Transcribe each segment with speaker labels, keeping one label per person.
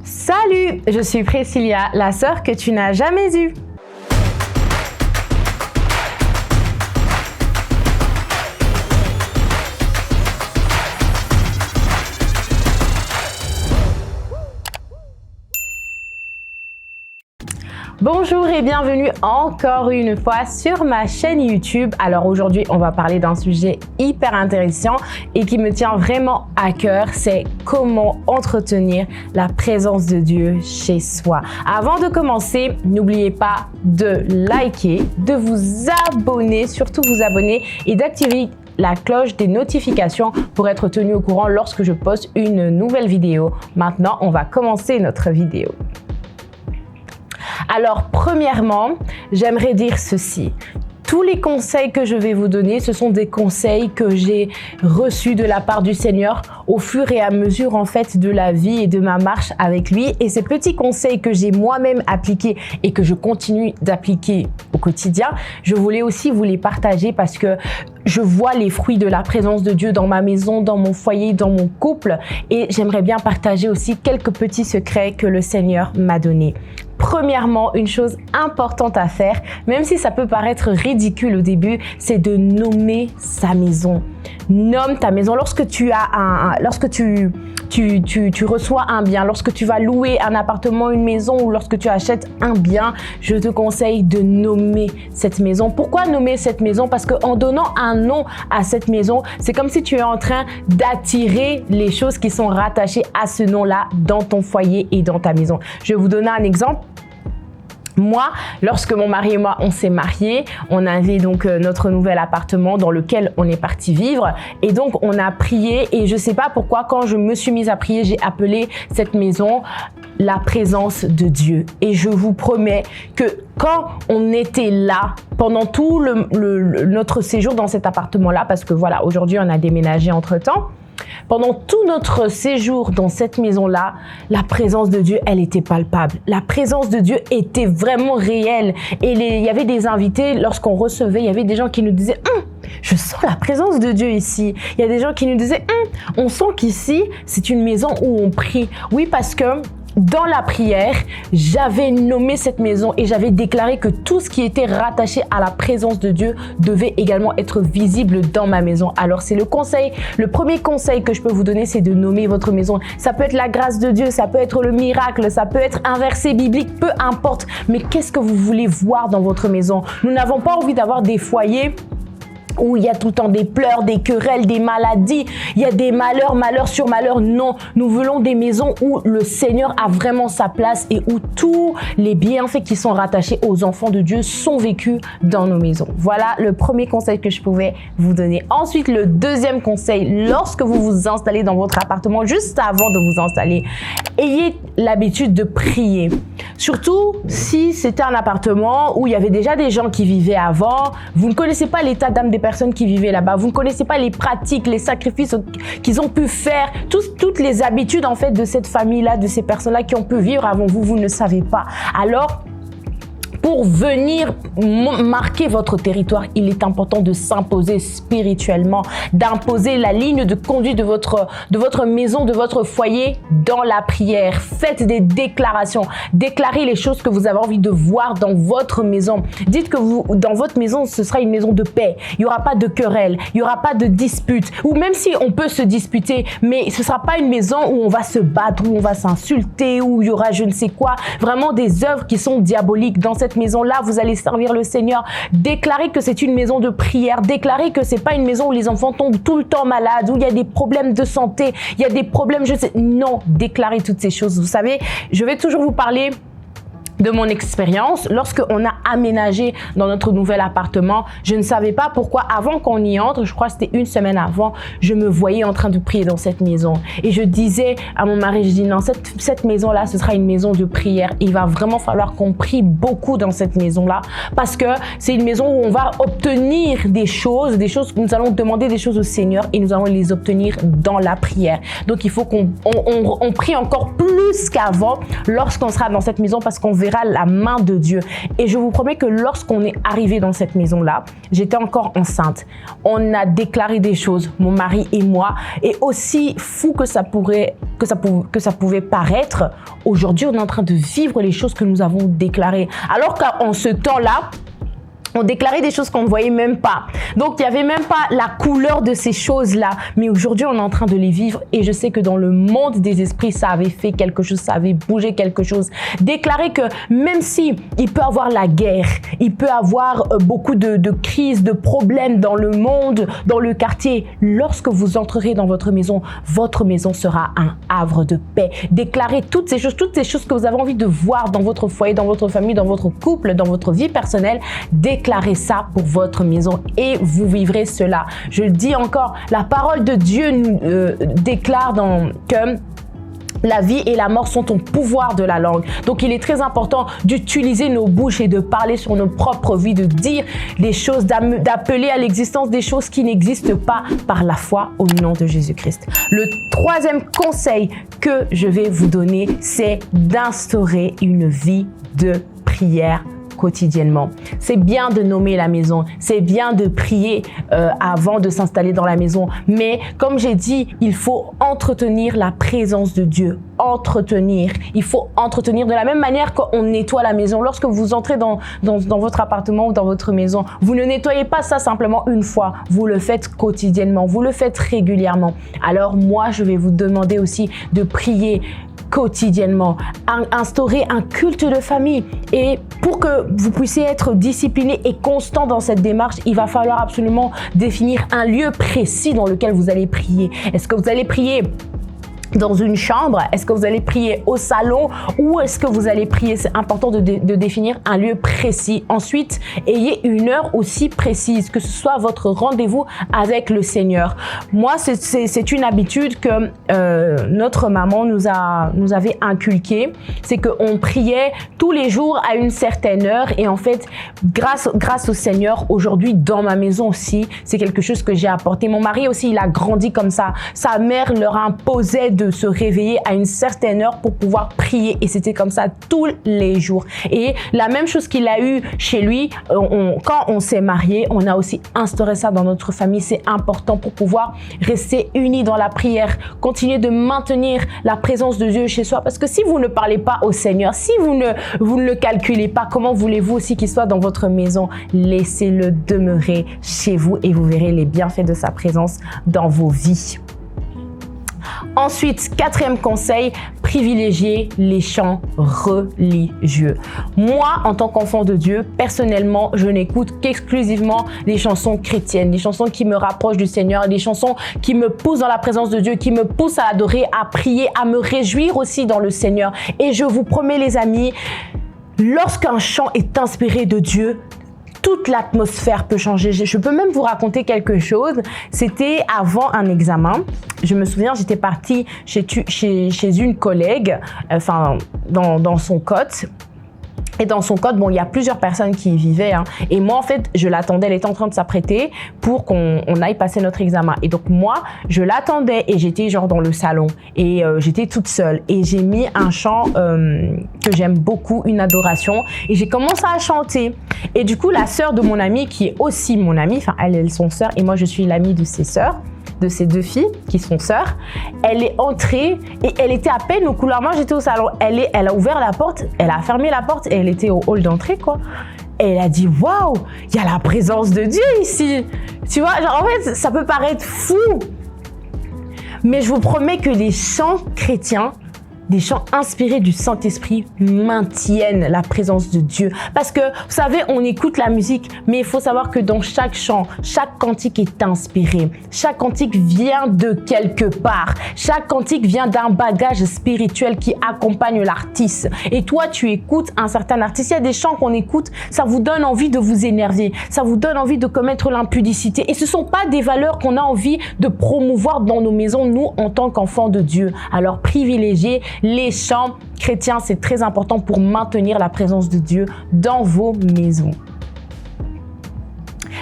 Speaker 1: Salut, je suis Priscilla, la sœur que tu n'as jamais eue. Bonjour et bienvenue encore une fois sur ma chaîne YouTube. Alors aujourd'hui, on va parler d'un sujet hyper intéressant et qui me tient vraiment à cœur, c'est comment entretenir la présence de Dieu chez soi. Avant de commencer, n'oubliez pas de liker, de vous abonner, surtout vous abonner et d'activer la cloche des notifications pour être tenu au courant lorsque je poste une nouvelle vidéo. Maintenant, on va commencer notre vidéo. Alors, premièrement, j'aimerais dire ceci. Tous les conseils que je vais vous donner, ce sont des conseils que j'ai reçus de la part du Seigneur au fur et à mesure en fait de la vie et de ma marche avec lui. Et ces petits conseils que j'ai moi-même appliqués et que je continue d'appliquer au quotidien, je voulais aussi vous les partager parce que je vois les fruits de la présence de Dieu dans ma maison, dans mon foyer, dans mon couple. Et j'aimerais bien partager aussi quelques petits secrets que le Seigneur m'a donnés. Premièrement, une chose importante à faire, même si ça peut paraître ridicule au début, c'est de nommer sa maison. Nomme ta maison. Lorsque tu reçois un bien, lorsque tu vas louer un appartement, une maison ou lorsque tu achètes un bien, je te conseille de nommer cette maison. Pourquoi nommer cette maison? Parce qu'en donnant un nom à cette maison, c'est comme si tu es en train d'attirer les choses qui sont rattachées à ce nom-là dans ton foyer et dans ta maison. Je vais vous donner un exemple. Moi, lorsque mon mari et moi, on s'est mariés, on avait donc notre nouvel appartement dans lequel on est parti vivre. Et donc, on a prié et je sais pas pourquoi, quand je me suis mise à prier, j'ai appelé cette maison la présence de Dieu. Et je vous promets que quand on était là, pendant tout notre séjour dans cet appartement-là, parce que voilà, aujourd'hui, on a déménagé entre-temps, pendant tout notre séjour dans cette maison-là, la présence de Dieu, elle était palpable. La présence de Dieu était vraiment réelle. Et il y avait des invités, lorsqu'on recevait, il y avait des gens qui nous disaient « je sens la présence de Dieu ici ». Il y a des gens qui nous disaient « on sent qu'ici, c'est une maison où on prie ». Oui, parce que dans la prière, j'avais nommé cette maison et j'avais déclaré que tout ce qui était rattaché à la présence de Dieu devait également être visible dans ma maison. Alors c'est le premier conseil que je peux vous donner, c'est de nommer votre maison. Ça peut être la grâce de Dieu, ça peut être le miracle, ça peut être un verset biblique, peu importe. Mais qu'est-ce que vous voulez voir dans votre maison? Nous n'avons pas envie d'avoir des foyers où il y a tout le temps des pleurs, des querelles, des maladies, il y a des malheurs, malheur sur malheur. Non, nous voulons des maisons où le Seigneur a vraiment sa place et où tous les bienfaits qui sont rattachés aux enfants de Dieu sont vécus dans nos maisons. Voilà le premier conseil que je pouvais vous donner. Ensuite, le deuxième conseil, lorsque vous vous installez dans votre appartement, juste avant de vous installer, ayez l'habitude de prier. Surtout si c'était un appartement où il y avait déjà des gens qui vivaient avant, vous ne connaissez pas l'état d'âme des personnes qui vivaient là-bas, vous ne connaissez pas les pratiques, les sacrifices qu'ils ont pu faire, toutes les habitudes en fait de cette famille-là, de ces personnes-là qui ont pu vivre avant vous, vous ne savez pas. Alors, pour venir marquer votre territoire, il est important de s'imposer spirituellement, d'imposer la ligne de conduite de votre maison, de votre foyer dans la prière. Faites des déclarations. Déclarez les choses que vous avez envie de voir dans votre maison. Dites que dans votre maison, ce sera une maison de paix. Il n'y aura pas de querelle, il n'y aura pas de dispute. Ou même si on peut se disputer, mais ce ne sera pas une maison où on va se battre, où on va s'insulter, où il y aura je ne sais quoi. Vraiment des œuvres qui sont diaboliques. Dans cette maison-là, vous allez servir le Seigneur. Déclarez que c'est une maison de prière. Déclarez que c'est pas une maison où les enfants tombent tout le temps malades, où il y a des problèmes de santé, il y a des problèmes, non, déclarez toutes ces choses. Vous savez, je vais toujours vous parler de mon expérience. Lorsqu'on a aménagé dans notre nouvel appartement, je ne savais pas pourquoi avant qu'on y entre, je crois que c'était une semaine avant, je me voyais en train de prier dans cette maison. Et je disais à mon mari, je dis non, cette maison-là, ce sera une maison de prière. Il va vraiment falloir qu'on prie beaucoup dans cette maison-là parce que c'est une maison où on va obtenir des choses, nous allons demander des choses au Seigneur et nous allons les obtenir dans la prière. Donc, il faut qu'on prie encore plus qu'avant lorsqu'on sera dans cette maison parce qu'on verra verras la main de Dieu. Et je vous promets que lorsqu'on est arrivé dans cette maison-là, j'étais encore enceinte. On a déclaré des choses, mon mari et moi, et aussi fou que ça pouvait paraître, aujourd'hui on est en train de vivre les choses que nous avons déclarées. Alors qu'en ce temps-là, on déclarait des choses qu'on ne voyait même pas. Donc, il n'y avait même pas la couleur de ces choses-là. Mais aujourd'hui, on est en train de les vivre. Et je sais que dans le monde des esprits, ça avait fait quelque chose, ça avait bougé quelque chose. Déclarer que même si il peut avoir la guerre, il peut avoir beaucoup de crises, de problèmes dans le monde, dans le quartier, lorsque vous entrerez dans votre maison sera un havre de paix. Déclarer toutes ces choses que vous avez envie de voir dans votre foyer, dans votre famille, dans votre couple, dans votre vie personnelle. Déclarez ça pour votre maison et vous vivrez cela. Je le dis encore, la parole de Dieu nous déclare que la vie et la mort sont au pouvoir de la langue. Donc, il est très important d'utiliser nos bouches et de parler sur nos propres vies, de dire les choses, d'appeler à l'existence des choses qui n'existent pas par la foi au nom de Jésus-Christ. Le troisième conseil que je vais vous donner, c'est d'instaurer une vie de prière quotidiennement. C'est bien de nommer la maison, c'est bien de prier avant de s'installer dans la maison, mais comme j'ai dit, il faut entretenir la présence de Dieu. Il faut entretenir de la même manière qu'on nettoie la maison. Lorsque vous entrez dans votre appartement ou dans votre maison, vous ne nettoyez pas ça simplement une fois, vous le faites quotidiennement, vous le faites régulièrement. Alors moi, je vais vous demander aussi de prier quotidiennement, instaurer un culte de famille. Et pour que vous puissiez être discipliné et constant dans cette démarche, il va falloir absolument définir un lieu précis dans lequel vous allez prier. Est-ce que vous allez prier dans une chambre? Est-ce que vous allez prier au salon? Ou est-ce que vous allez prier? C'est important de définir un lieu précis. Ensuite, ayez une heure aussi précise, que ce soit votre rendez-vous avec le Seigneur. Moi, c'est une habitude que notre maman nous avait inculquée. C'est qu'on priait tous les jours à une certaine heure. Et en fait, grâce au Seigneur, aujourd'hui, dans ma maison aussi, c'est quelque chose que j'ai apporté. Mon mari aussi, il a grandi comme ça. Sa mère leur imposait de se réveiller à une certaine heure pour pouvoir prier, et c'était comme ça tous les jours. Et la même chose qu'il a eu chez lui, quand on s'est marié, on a aussi instauré ça dans notre famille. C'est important pour pouvoir rester unis dans la prière, continuer de maintenir la présence de Dieu chez soi, parce que si vous ne parlez pas au Seigneur, si vous ne le calculez pas, comment voulez-vous aussi qu'il soit dans votre maison? Laissez-le demeurer chez vous et vous verrez les bienfaits de sa présence dans vos vies. Ensuite, quatrième conseil, privilégier les chants religieux. Moi, en tant qu'enfant de Dieu, personnellement, je n'écoute qu'exclusivement les chansons chrétiennes, les chansons qui me rapprochent du Seigneur, des chansons qui me poussent dans la présence de Dieu, qui me poussent à adorer, à prier, à me réjouir aussi dans le Seigneur. Et je vous promets, les amis, lorsqu'un chant est inspiré de Dieu, toute l'atmosphère peut changer. Je peux même vous raconter quelque chose. C'était avant un examen. Je me souviens, j'étais partie chez une collègue, dans son cote. Et dans son code, bon, il y a plusieurs personnes qui y vivaient, hein. Et moi, en fait, je l'attendais. Elle était en train de s'apprêter pour qu'on aille passer notre examen. Et donc, moi, je l'attendais et j'étais genre dans le salon. Et j'étais toute seule. Et j'ai mis un chant que j'aime beaucoup, une adoration. Et j'ai commencé à chanter. Et du coup, la sœur de mon amie, qui est aussi mon amie, enfin, elle est son sœur et moi, je suis l'amie de ses sœurs, de ces deux filles qui sont sœurs, elle est entrée et elle était à peine au couloir. Moi, j'étais au salon. Elle a ouvert la porte, elle a fermé la porte et elle était au hall d'entrée, quoi. Et elle a dit, waouh, il y a la présence de Dieu ici. Tu vois, genre, en fait, ça peut paraître fou, mais je vous promets que les chants chrétiens, des chants inspirés du Saint-Esprit maintiennent la présence de Dieu. Parce que, vous savez, on écoute la musique, mais il faut savoir que dans chaque chant, chaque cantique est inspiré. Chaque cantique vient de quelque part. Chaque cantique vient d'un bagage spirituel qui accompagne l'artiste. Et toi, tu écoutes un certain artiste. Il y a des chants qu'on écoute, ça vous donne envie de vous énerver. Ça vous donne envie de commettre l'impudicité. Et ce ne sont pas des valeurs qu'on a envie de promouvoir dans nos maisons, nous, en tant qu'enfants de Dieu. Alors, privilégiez les chants chrétiens, c'est très important pour maintenir la présence de Dieu dans vos maisons.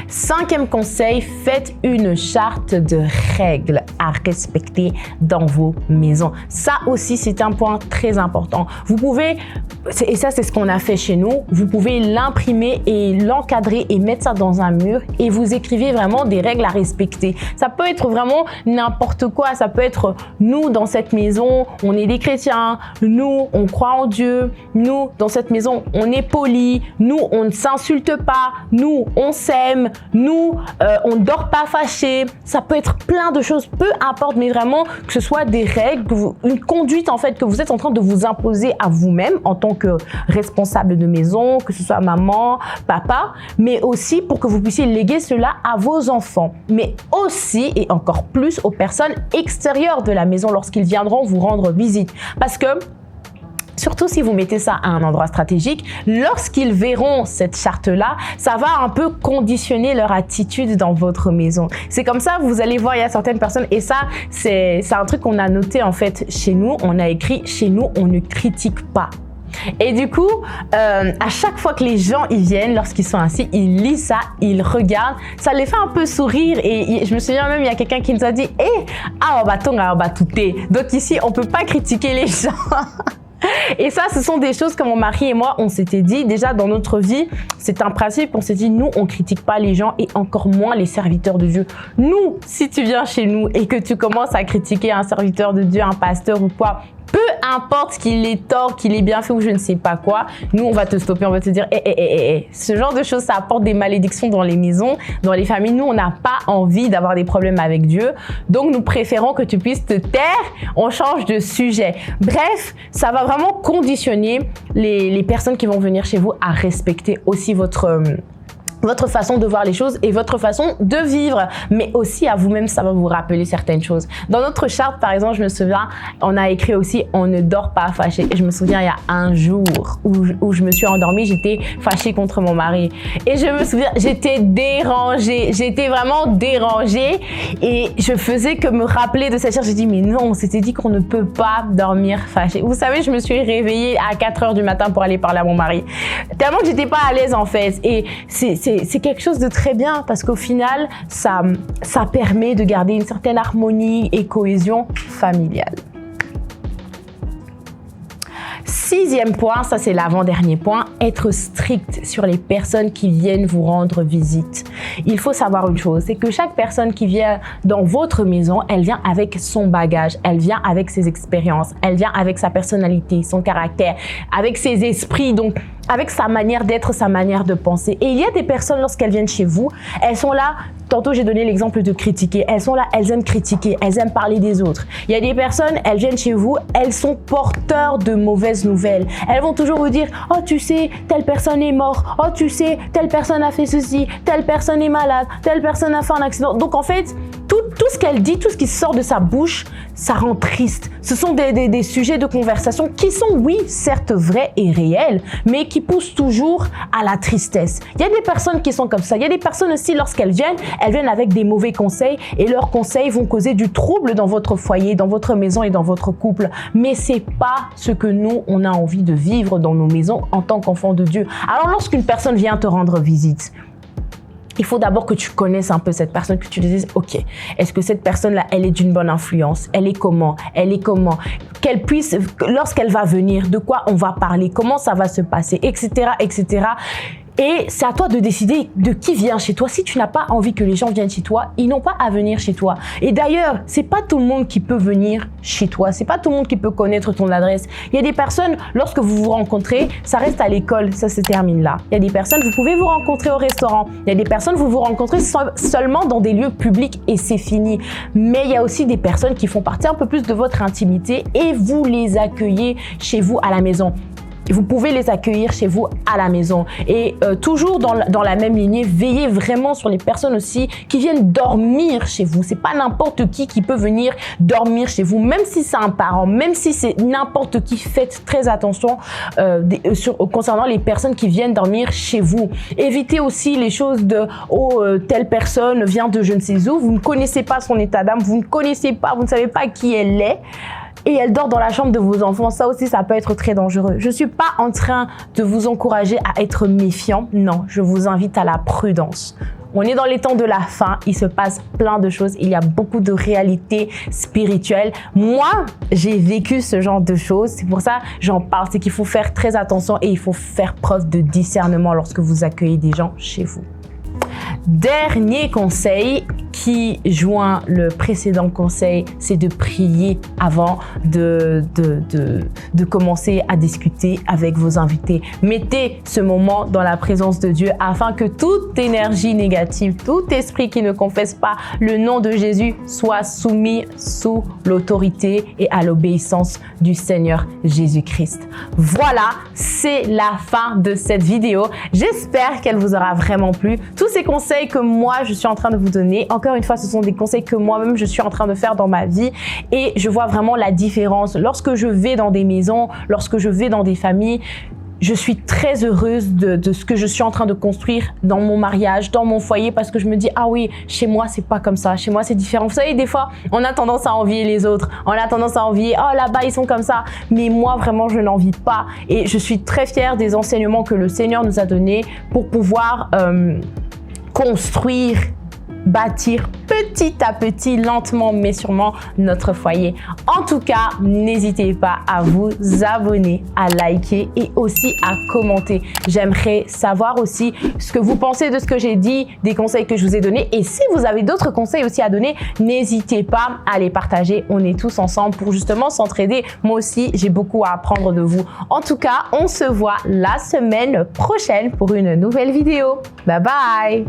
Speaker 1: 5e conseil, faites une charte de règles à respecter dans vos maisons. Ça aussi, c'est un point très important. Vous pouvez, et ça c'est ce qu'on a fait chez nous, vous pouvez l'imprimer et l'encadrer et mettre ça dans un mur et vous écrivez vraiment des règles à respecter. Ça peut être vraiment n'importe quoi, ça peut être nous dans cette maison, on est des chrétiens, nous on croit en Dieu, nous dans cette maison on est polis, nous on ne s'insulte pas, nous on s'aime, nous on ne dort pas fâché. Ça peut être plein de choses, peu importe, mais vraiment que ce soit des règles, une conduite en fait que vous êtes en train de vous imposer à vous-même en tant que responsable de maison, que ce soit maman, papa, mais aussi pour que vous puissiez léguer cela à vos enfants, mais aussi et encore plus aux personnes extérieures de la maison lorsqu'ils viendront vous rendre visite. Parce que surtout si vous mettez ça à un endroit stratégique, lorsqu'ils verront cette charte-là, ça va un peu conditionner leur attitude dans votre maison. C'est comme ça, vous allez voir, il y a certaines personnes, et ça, c'est un truc qu'on a noté en fait chez nous, on a écrit « Chez nous, on ne critique pas ». Et du coup, à chaque fois que les gens ils viennent, lorsqu'ils sont assis, ils lisent ça, ils regardent, ça les fait un peu sourire. Et je me souviens même, il y a quelqu'un qui nous a dit « Eh, ah, bah, tout est ». Donc ici, on peut pas critiquer les gens. Et ça, ce sont des choses que mon mari et moi, on s'était dit déjà dans notre vie. C'est un principe, on s'est dit, nous, on critique pas les gens et encore moins les serviteurs de Dieu. Nous, si tu viens chez nous et que tu commences à critiquer un serviteur de Dieu, un pasteur ou quoi, peu importe qu'il ait tort, qu'il ait bien fait ou je ne sais pas quoi, nous, on va te stopper, on va te dire, ce genre de choses, ça apporte des malédictions dans les maisons, dans les familles. Nous, on n'a pas envie d'avoir des problèmes avec Dieu. Donc, nous préférons que tu puisses te taire. On change de sujet. Bref, ça va vraiment conditionner les personnes qui vont venir chez vous à respecter aussi votre façon de voir les choses et votre façon de vivre, mais aussi à vous-même, ça va vous rappeler certaines choses. Dans notre charte, par exemple, je me souviens, on a écrit aussi « On ne dort pas fâché ». Et je me souviens, il y a un jour où je me suis endormie, j'étais fâchée contre mon mari. Et je me souviens, j'étais dérangée, j'étais vraiment dérangée et je faisais que me rappeler de cette charte. J'ai dit « Mais non, on s'était dit qu'on ne peut pas dormir fâché ». Vous savez, je me suis réveillée à 4 heures du matin pour aller parler à mon mari. Tellement que j'étais pas à l'aise en fait. Et c'est quelque chose de très bien parce qu'au final, ça permet de garder une certaine harmonie et cohésion familiale. 6e point, ça c'est l'avant-dernier point, être strict sur les personnes qui viennent vous rendre visite. Il faut savoir une chose, c'est que chaque personne qui vient dans votre maison, elle vient avec son bagage, elle vient avec ses expériences, elle vient avec sa personnalité, son caractère, avec ses esprits, donc avec sa manière d'être, sa manière de penser. Et il y a des personnes, lorsqu'elles viennent chez vous, elles sont là, tantôt j'ai donné l'exemple de critiquer, elles sont là, elles aiment critiquer, elles aiment parler des autres. Il y a des personnes, elles viennent chez vous, elles sont porteurs de mauvaises nouvelles. Elles vont toujours vous dire, oh tu sais, telle personne est morte, oh tu sais, telle personne a fait ceci, telle personne est malade, telle personne a fait un accident. Donc en fait, tout ce qu'elle dit, tout ce qui sort de sa bouche, ça rend triste. Ce sont des sujets de conversation qui sont, oui, certes vrais et réels, mais qui poussent toujours à la tristesse. Il y a des personnes qui sont comme ça. Il y a des personnes aussi, lorsqu'elles viennent avec des mauvais conseils et leurs conseils vont causer du trouble dans votre foyer, dans votre maison et dans votre couple. Mais c'est pas ce que nous, on a envie de vivre dans nos maisons en tant qu'enfants de Dieu. Alors, lorsqu'une personne vient te rendre visite, il faut d'abord que tu connaisses un peu cette personne, que tu te dises, ok, est-ce que cette personne-là, elle est d'une bonne influence? Elle est comment? Qu'elle puisse, lorsqu'elle va venir, de quoi on va parler? Comment ça va se passer? Etc., etc. Et c'est à toi de décider de qui vient chez toi. Si tu n'as pas envie que les gens viennent chez toi, ils n'ont pas à venir chez toi. Et d'ailleurs, c'est pas tout le monde qui peut venir chez toi. C'est pas tout le monde qui peut connaître ton adresse. Il y a des personnes, lorsque vous vous rencontrez, ça reste à l'école, ça se termine là. Il y a des personnes, vous pouvez vous rencontrer au restaurant. Il y a des personnes, vous vous rencontrez seulement dans des lieux publics et c'est fini. Mais il y a aussi des personnes qui font partie un peu plus de votre intimité et vous les accueillez chez vous à la maison. Vous pouvez les accueillir chez vous à la maison. Et toujours dans la même lignée, veillez vraiment sur les personnes aussi qui viennent dormir chez vous. C'est pas n'importe qui peut venir dormir chez vous, même si c'est un parent, même si c'est n'importe qui. Faites très attention concernant les personnes qui viennent dormir chez vous. Évitez aussi les choses de « Oh, telle personne vient de je ne sais où ». Vous ne connaissez pas son état d'âme, vous ne savez pas qui elle est. Et elle dort dans la chambre de vos enfants. Ça aussi, ça peut être très dangereux. Je ne suis pas en train de vous encourager à être méfiant. Non, je vous invite à la prudence. On est dans les temps de la fin. Il se passe plein de choses. Il y a beaucoup de réalités spirituelles. Moi, j'ai vécu ce genre de choses. C'est pour ça que j'en parle. C'est qu'il faut faire très attention et il faut faire preuve de discernement lorsque vous accueillez des gens chez vous. Dernier conseil qui joint le précédent conseil, c'est de prier avant de commencer à discuter avec vos invités. Mettez ce moment dans la présence de Dieu afin que toute énergie négative, tout esprit qui ne confesse pas le nom de Jésus soit soumis sous l'autorité et à l'obéissance du Seigneur Jésus-Christ. Voilà, c'est la fin de cette vidéo. J'espère qu'elle vous aura vraiment plu. Tous ces conseils que moi je suis en train de vous donner, encore une fois, ce sont des conseils que moi-même je suis en train de faire dans ma vie et je vois vraiment la différence. Lorsque je vais dans des maisons, lorsque je vais dans des familles, je suis très heureuse de ce que je suis en train de construire dans mon mariage, dans mon foyer, parce que je me dis, ah oui, chez moi, c'est pas comme ça. Chez moi, c'est différent. Vous savez, des fois, on a tendance à envier les autres. On a tendance à envier, oh là-bas, ils sont comme ça. Mais moi, vraiment, je n'envie pas. Et je suis très fière des enseignements que le Seigneur nous a donnés pour pouvoir construire, bâtir petit à petit, lentement mais sûrement notre foyer. En tout cas, n'hésitez pas à vous abonner, à liker et aussi à commenter. J'aimerais savoir aussi ce que vous pensez de ce que j'ai dit, des conseils que je vous ai donnés. Et si vous avez d'autres conseils aussi à donner, n'hésitez pas à les partager. On est tous ensemble pour justement s'entraider. Moi aussi, j'ai beaucoup à apprendre de vous. En tout cas, on se voit la semaine prochaine pour une nouvelle vidéo. Bye bye!